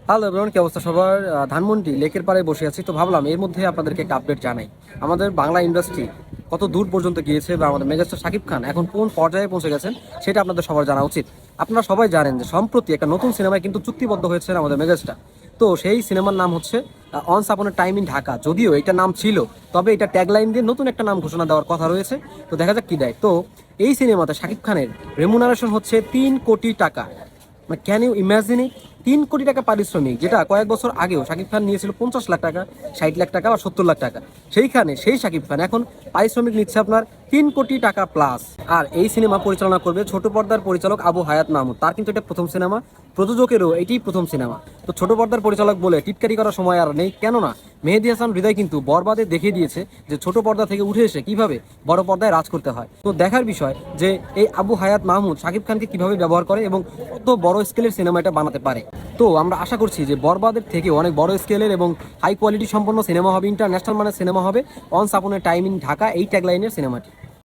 Hello everyone, কি অবস্থা সবার? ধানমন্ডি লেকের পাড়ে বসে আছি, তো ভাবলাম এর মধ্যে আপনাদেরকে একটা আপডেট জানাই। আমাদের বাংলা ইন্ডাস্ট্রি কত দূর পর্যন্ত গিয়েছে বা আমাদের মেগাস্টার শাকিব খান এখন কোন পর্যায়ে পৌঁছে গেছেন সেটা আপনাদের সবার জানা উচিত। আপনারা সবাই জানেন যে সম্প্রতি একটা নতুন সিনেমায় কিন্তু চুক্তিবদ্ধ হয়েছে আমাদের মেগাস্টার। তো সেই সিনেমার নাম হচ্ছে অনস আপন এ টাইম ইন ঢাকা। যদিও এটা নাম ছিল, তবে এটা ট্যাগলাইন দিয়ে নতুন একটা নাম ঘোষণা দেওয়ার কথা রয়েছে। তো দেখা যাক কি দেয়। তো এই সিনেমাতে শাকিব খানের রেমুনারেশন হচ্ছে 3 কোটি টাকা। মানে ক্যান ইউ ইমাজিন ইট? 3 কোটি টাকা পারিশ্রমিক, যেটা কয়েক বছর আগেও শাকিব খান নিয়েছিল 50 লাখ টাকা, 60 লাখ টাকা বা 70 লাখ টাকা। সেইখানে সেই শাকিব খান এখন পারিশ্রমিক নিচ্ছে আপনার 3 কোটি টাকা প্লাস। আর এই সিনেমা পরিচালনা করবে ছোট পর্দার পরিচালক আবু হায়াত মাহমুদ। তার কিন্তু এটা প্রথম সিনেমা, প্রযোজকেরও এটিই প্রথম সিনেমা। তো ছোট পর্দার পরিচালক বলে টিটকারি করার সময় আর নেই, কেননা মেহেদী হাসান হৃদয় কিন্তু বরবাদে দেখিয়ে দিয়েছে যে ছোট পর্দা থেকে উঠে এসে কিভাবে বড় পর্দায় রাজ করতে হয়। তো দেখার বিষয় যে এই আবু হায়াত মাহমুদ শাকিব খানকে কিভাবে ব্যবহার করে এবং কত বড় স্কেলের সিনেমা এটা বানাতে পারে। তো আমরা আশা করছি যে বরবাদের থেকে অনেক বড় স্কেলের এবং হাই কোয়ালিটি সম্পন্ন সিনেমা হবে, ইন্টারন্যাশনাল মানের সিনেমা হবে অনস আপন এ টাইম ইন ঢাকা, এই ট্যাগলাইনের সিনেমাটি।